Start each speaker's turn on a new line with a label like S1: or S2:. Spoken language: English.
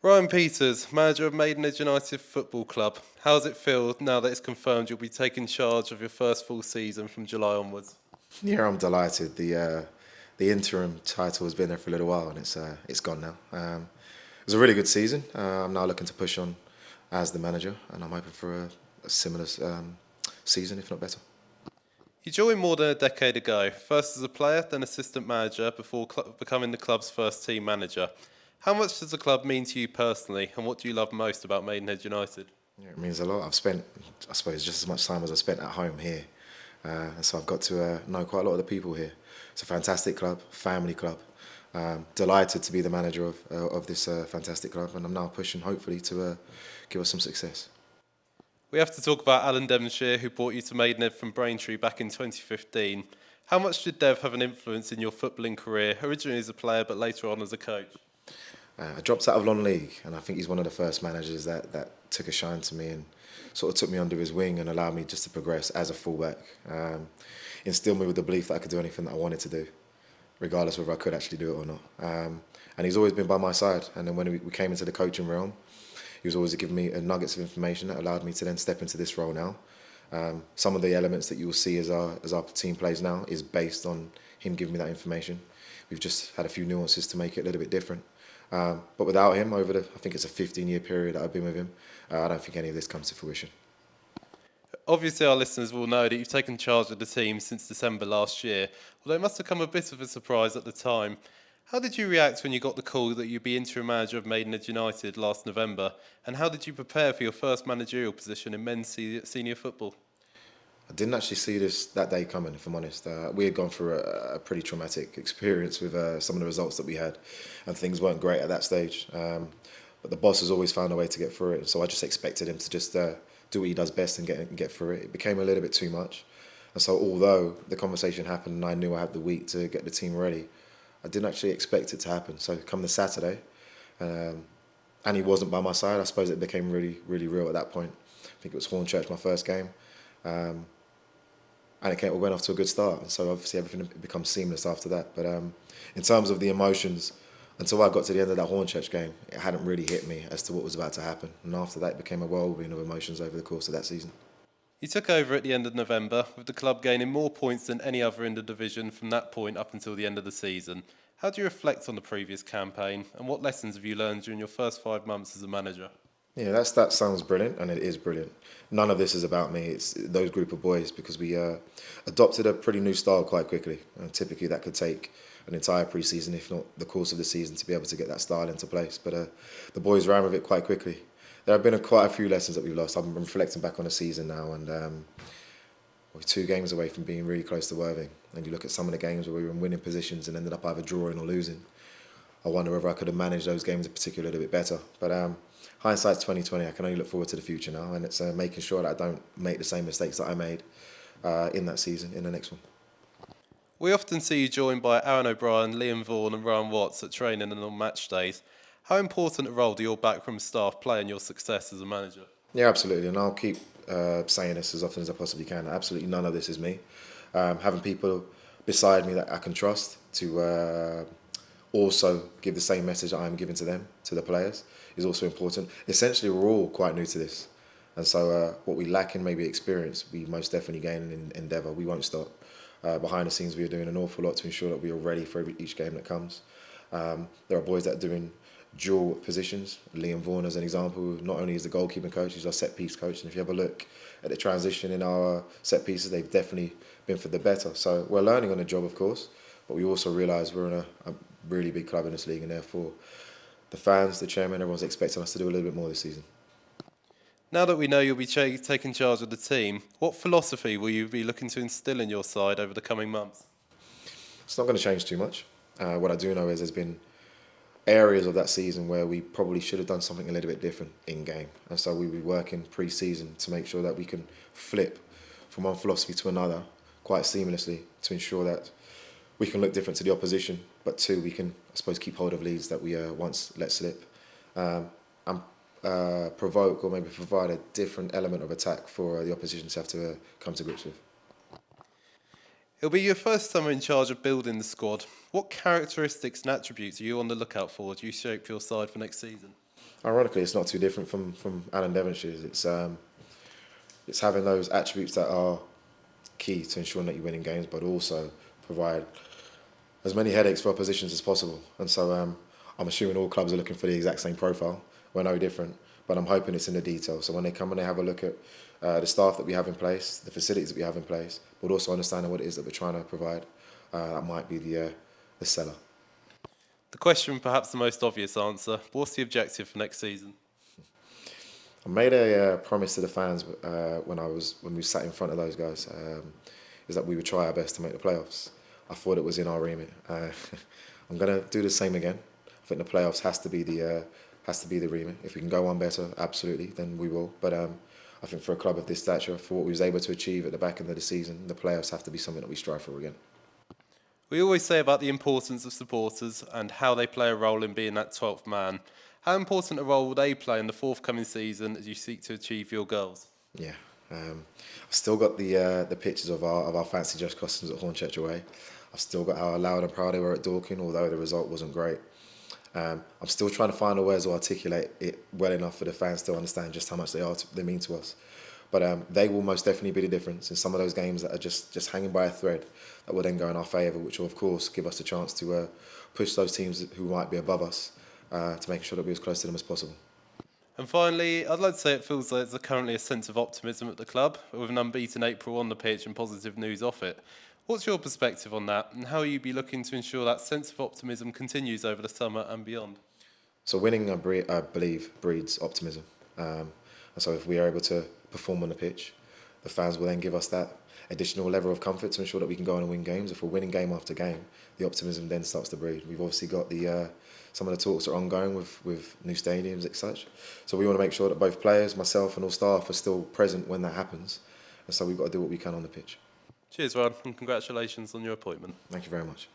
S1: Ryan Peters, manager of Maidenhead United Football Club. How does it feel now that it's confirmed you'll be taking charge of your first full season from July onwards?
S2: Yeah, I'm delighted. The interim title has been there for a little while, and it's gone now. It was a really good season. I'm now looking to push on as the manager, and I'm hoping for a similar season, if not better.
S1: You joined more than a decade ago, first as a player, then assistant manager, before becoming the club's first team manager. How much does the club mean to you personally, and what do you love most about Maidenhead United?
S2: Yeah, it means a lot. I've spent, I suppose, just as much time as I spent at home here, and so I've got to know quite a lot of the people here. It's a fantastic club, family club. Delighted to be the manager of this fantastic club, and I'm now pushing, hopefully, to give us some success.
S1: We have to talk about Alan Devonshire, who brought you to Maidenhead from Braintree back in 2015. How much did Dev have an influence in your footballing career, originally as a player but later on as a coach?
S2: I dropped out of non-league, and I think he's one of the first managers that took a shine to me and sort of took me under his wing and allowed me just to progress as a fullback. Instilled me with the belief that I could do anything that I wanted to do, regardless whether I could actually do it or not. And he's always been by my side. And then when we came into the coaching realm, he was always giving me nuggets of information that allowed me to then step into this role now. Some of the elements that you will see as our team plays now is based on him giving me that information. We've just had a few nuances to make it a little bit different. But without him, I think it's a 15-year period that I've been with him, I don't think any of this comes to fruition.
S1: Obviously, our listeners will know that you've taken charge of the team since December last year, although it must have come a bit of a surprise at the time. How did you react when you got the call that you'd be interim manager of Maidenhead United last November, and how did you prepare for your first managerial position in men's senior football?
S2: I didn't actually see that day coming, if I'm honest. We had gone through a pretty traumatic experience with some of the results that we had, and things weren't great at that stage. But the boss has always found a way to get through it, so I just expected him to just do what he does best and get through it. It became a little bit too much, and so although the conversation happened and I knew I had the week to get the team ready, I didn't actually expect it to happen. So come the Saturday, and he wasn't by my side, I suppose it became really, really real at that point. I think it was Hornchurch, my first game. And it went off to a good start. And so obviously everything becomes seamless after that. But in terms of the emotions, until I got to the end of that Hornchurch game, it hadn't really hit me as to what was about to happen. And after that, it became a whirlwind of emotions over the course of that season.
S1: You took over at the end of November, with the club gaining more points than any other in the division from that point up until the end of the season. How do you reflect on the previous campaign, and what lessons have you learned during your first 5 months as a manager?
S2: Yeah, that sounds brilliant, and it is brilliant. None of this is about me. It's those group of boys because we adopted a pretty new style quite quickly. And typically, that could take an entire pre-season, if not the course of the season, to be able to get that style into place. But the boys ran with it quite quickly. There have been quite a few lessons that we've lost. I'm reflecting back on the season now, and we're 2 games away from being really close to Worthing. And you look at some of the games where we were in winning positions and ended up either drawing or losing. I wonder whether I could have managed those games in particular a little bit better. But hindsight's 2020. I can only look forward to the future now, and it's making sure that I don't make the same mistakes that I made in that season in the next one.
S1: We often see you joined by Aaron O'Brien, Liam Vaughan and Ryan Watts at training and on match days. How important a role do your backroom staff play in your success as a manager?
S2: Yeah, absolutely, and I'll keep saying this as often as I possibly can. Absolutely none of this is me. Having people beside me that I can trust to also give the same message that I'm giving to them, to the players, is also important. Essentially, we're all quite new to this. And so what we lack in maybe experience, we most definitely gain in endeavour. We won't stop. Behind the scenes, we are doing an awful lot to ensure that we are ready for each game that comes. There are boys that are doing dual positions. Liam Vaughan, as an example, not only is the goalkeeping coach, he's our set-piece coach. And if you have a look at the transition in our set-pieces, they've definitely been for the better. So we're learning on the job, of course, but we also realise we're in a really big club in this league, and therefore the fans, the chairman, everyone's expecting us to do a little bit more this season.
S1: Now that we know you'll be taking charge of the team, what philosophy will you be looking to instill in your side over the coming months?
S2: It's not going to change too much. What I do know is there's been areas of that season where we probably should have done something a little bit different in game, and so we'll be working pre-season to make sure that we can flip from one philosophy to another quite seamlessly to ensure that we can look different to the opposition, but two, we can, I suppose, keep hold of leads that we once let slip, and provoke or maybe provide a different element of attack for the opposition to have to come to grips with.
S1: It'll be your first summer in charge of building the squad. What characteristics and attributes are you on the lookout for as you shape your side for next season?
S2: Ironically, it's not too different from Alan Devonshire's. It's having those attributes that are key to ensuring that you're winning games, but also provide as many headaches for oppositions as possible. And so I'm assuming all clubs are looking for the exact same profile. We're no different, but I'm hoping it's in the detail. So when they come and they have a look at the staff that we have in place, the facilities that we have in place, but also understanding what it is that we're trying to provide, that might be the seller.
S1: The question, perhaps the most obvious answer, what's the objective for next season?
S2: I made a promise to the fans when we sat in front of those guys, is that we would try our best to make the playoffs. I thought it was in our remit. I'm gonna do the same again. I think the playoffs has to be the remit. If we can go on better, absolutely, then we will. But I think for a club of this stature, for what we was able to achieve at the back end of the season, the playoffs have to be something that we strive for again.
S1: We always say about the importance of supporters and how they play a role in being that 12th man. How important a role will they play in the forthcoming season as you seek to achieve your goals?
S2: Yeah, I've still got the pictures of our fancy dress costumes at Hornchurch away. I've still got how loud and proud they were at Dorking, although the result wasn't great. I'm still trying to find the words to articulate it well enough for the fans to understand just how much they mean to us. But they will most definitely be the difference in some of those games that are just hanging by a thread that will then go in our favour, which will of course give us the chance to push those teams who might be above us to make sure that we're as close to them as possible.
S1: And finally, I'd like to say it feels like there's currently a sense of optimism at the club, with an unbeaten April on the pitch and positive news off it. What's your perspective on that, and how will you be looking to ensure that sense of optimism continues over the summer and beyond?
S2: So winning, I believe, breeds optimism. And so if we are able to perform on the pitch, the fans will then give us that additional level of comfort to ensure that we can go on and win games. If we're winning game after game, the optimism then starts to breed. We've obviously got some of the talks are ongoing with new stadiums, etc. So we want to make sure that both players, myself and all staff are still present when that happens. And so we've got to do what we can on the pitch.
S1: Cheers, Ryan, and congratulations on your appointment.
S2: Thank you very much.